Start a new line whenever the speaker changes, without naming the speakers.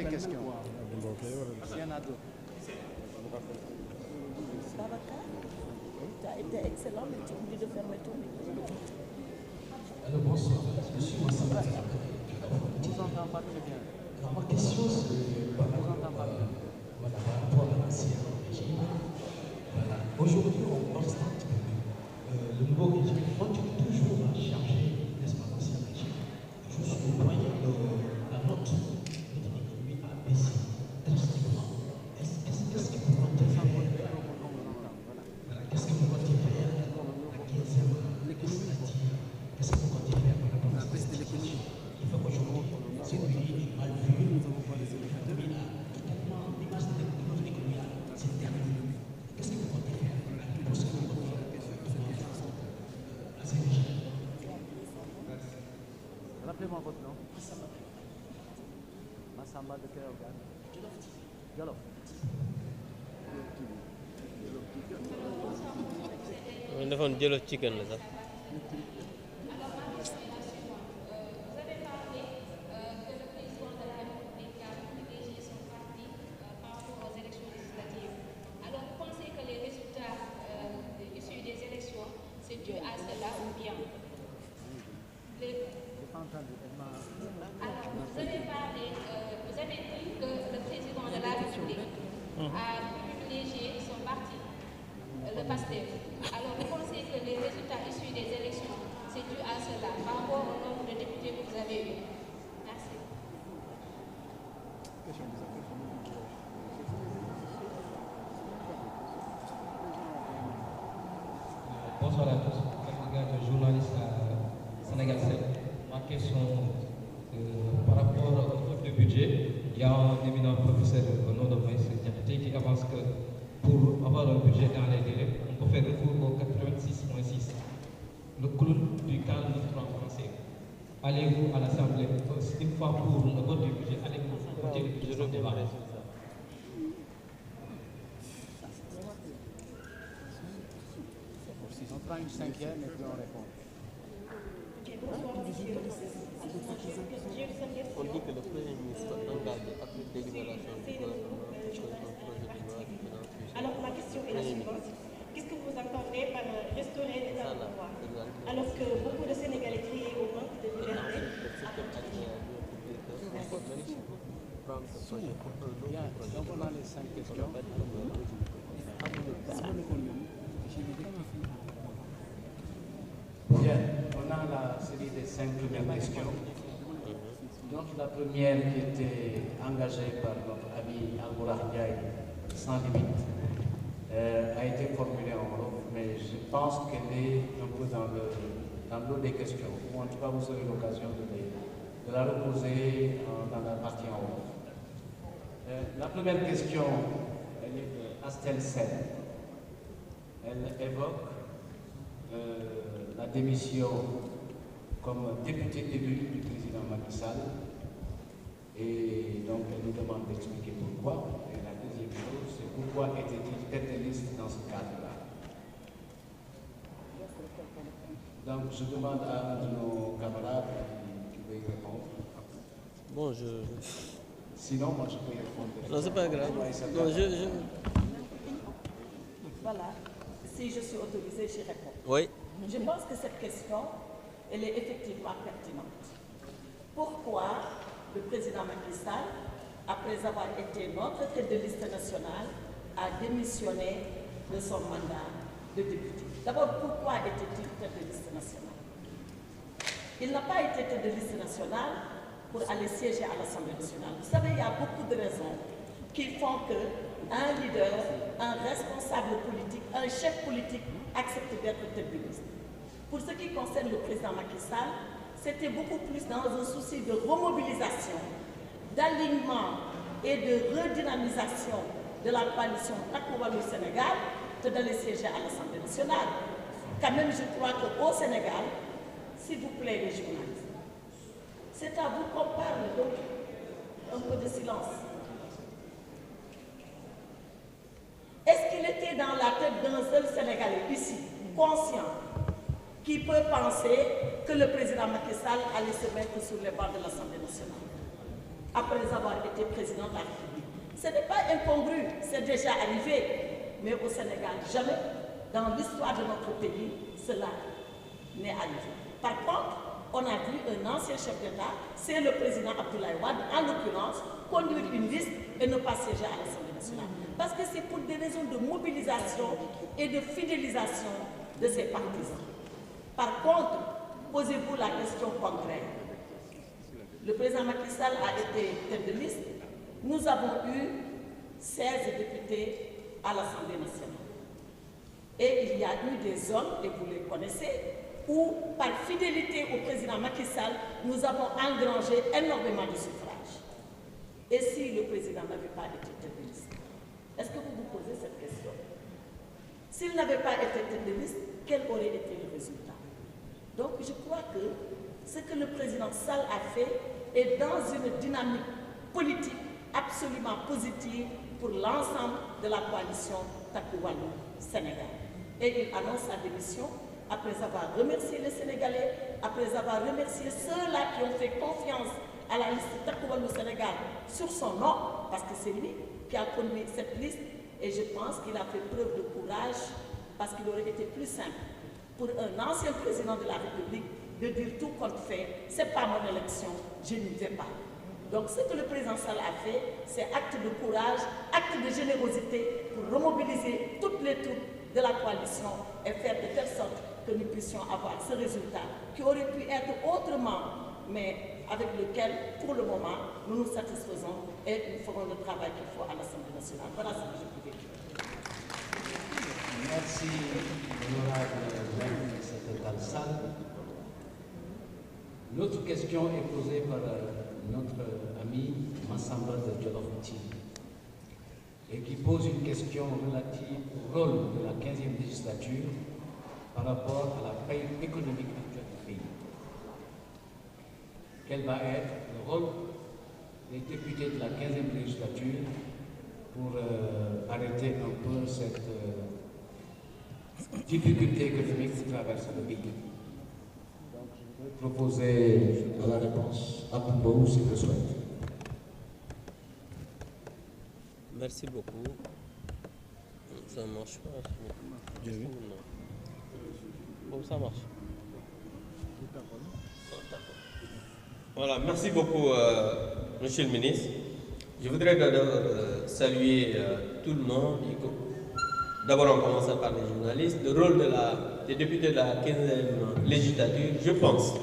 5 questions. S'il y en a d'autres.
Babacar, tu as été excellent, mais tu oublies de fermer ton micro.
Alors bonsoir, je suis Massamba.
Je vous entends pas très bien.
Alors ma question c'est par rapport à l'ancien régime. Voilà. Aujourd'hui, on constate que le nouveau régime continue toujours à charger, n'est-ce pas, l'ancien régime. Jusqu'au point la note de l'économie a baissé drastiquement. Qu'est-ce que vous comptez faire? Qu'est-ce que vous comptez faire à 15 ans? Qu'est-ce que vous comptez faire par rapport à la baisse de l'économie? Il faut qu'aujourd'hui, c'est une pays mal vue. Nous n'avons pas les économies là. Totalement, l'image de notre économie là, c'est terminé. Qu'est-ce que vous comptez faire pour ce que vous comptez faire?
Rappelez-moi votre nom. Massamba de quel organe? Jolof.
On defoon Jolof Chicken la sax.
a privilégié son parti, le PASTEF. Alors, vous pensez que les résultats issus des élections, c'est dû à cela, par rapport au nombre de députés que vous avez eu? Merci.
Bonsoir à tous. Je suis journaliste à Sénégal 7. Ma question, par rapport au vote du budget, il y a un éminent professeur au nom de Moïse Diakité qui avance que pour avoir un budget dans les délais, on peut faire recours au 86.6, le clown du 49.3 français. Allez-vous à l'Assemblée, une fois pour le vote du budget, allez-vous voter le budget sans débat?
On prend une cinquième et puis on répond.
On dit que le Premier ministre engage après délibération du gouvernement un projet de loi de finances.
Alors ma question est la suivante. Qu'est-ce que vous entendez par restaurer l'état de pouvoir? Alors que beaucoup de Sénégalais crient au manque de liberté.
Bien, donc on a les 5 questions. Bien, on a la série des 5 premières questions. Donc la première qui était engagée par notre ami Albourah Ndiaye, sans limite, a été formulée en Wolof, mais je pense qu'elle est un peu dans l'eau des questions, ou en tout cas vous aurez l'occasion de la reposer dans la partie en Wolof. La première question, elle est de Astel Sen. Elle évoque la démission comme député élu du président Macky Sall, et donc elle nous demande d'expliquer pourquoi. Et la deuxième chose, c'est pourquoi était-il tête de liste dans ce cadre-là. Donc je demande à un de nos camarades qui veut y répondre.
Bon,
Sinon, moi je peux y répondre.
Non, c'est pas grave. Non,
Voilà, si je suis autorisée, j'y réponds.
Oui.
Je pense que cette question, elle est effectivement pertinente. Pourquoi le président Macky Sall, après avoir été notre tête de liste nationale, a démissionné de son mandat de député? D'abord, pourquoi était-il tête de liste nationale? Il n'a pas été tête de liste nationale pour aller siéger à l'Assemblée nationale. Vous savez, il y a beaucoup de raisons qui font qu'un leader, un responsable politique, un chef politique accepte d'être tête de liste. Pour ce qui concerne le président Macky Sall, c'était beaucoup plus dans un souci de remobilisation, d'alignement et de redynamisation de la coalition Takku Wallu Sénégal que d'aller siéger à l'Assemblée nationale. Quand même, je crois qu'au Sénégal, s'il vous plaît les journalistes, c'est à vous qu'on parle, donc un peu de silence. Est-ce qu'il était dans la tête d'un seul Sénégalais ici, conscient, qui peut penser que le président Macky Sall allait se mettre sur les bancs de l'Assemblée nationale? après avoir été président de la République. Ce n'est pas incongru, c'est déjà arrivé, mais au Sénégal, jamais dans l'histoire de notre pays, cela n'est arrivé. Par contre, on a vu un ancien chef d'État, c'est le président Abdoulaye Wade, en l'occurrence, conduire une liste et ne pas siéger à l'Assemblée nationale. Parce que c'est pour des raisons de mobilisation et de fidélisation de ses partisans. Par contre, posez-vous la question concrète. Le président Macky Sall a été tête de liste. Nous avons eu 16 députés à l'Assemblée nationale. Et il y a eu des zones, et vous les connaissez, où, par fidélité au président Macky Sall, nous avons engrangé énormément de suffrages. Et si le président n'avait pas été tête de liste? Est-ce que vous vous posez cette question? S'il n'avait pas été tête de liste, quel aurait été le résultat? Donc je crois que ce que le président Sall a fait est dans une dynamique politique absolument positive pour l'ensemble de la coalition Takku Wallu Sénégal. Et il annonce sa démission après avoir remercié les Sénégalais, après avoir remercié ceux-là qui ont fait confiance à la liste Takku Wallu Sénégal sur son nom, parce que c'est lui qui a conduit cette liste, et je pense qu'il a fait preuve de courage, parce qu'il aurait été plus simple pour un ancien président de la République de dire tout compte fait, c'est pas mon élection, je n'y vais pas. Donc ce que le président Sall a fait, c'est acte de courage, acte de générosité pour remobiliser toutes les troupes de la coalition et faire de telle sorte que nous puissions avoir ce résultat qui aurait pu être autrement, mais avec lequel, pour le moment, nous nous satisfaisons et nous ferons le travail qu'il faut à l'Assemblée nationale. Voilà ce que je pouvais dire.
Merci, honorable secrétaire Sall. L'autre question est posée par notre ami Massamba de Djolofouti et qui pose une question relative au rôle de la 15e législature par rapport à la paix économique actuelle du pays. Quel va être le rôle des députés de la 15e législature pour arrêter un peu cette difficulté économique qui traverse le pays? Donc, je vais proposer à la réponse à Boubou, si vous le souhaitez.
Merci beaucoup. Ça marche pas. Bon, ça marche. Voilà, merci beaucoup, Monsieur le ministre. Je voudrais d'abord saluer tout le monde. D'abord, on commence par les journalistes. Le rôle des députés de la 15e législature, je pense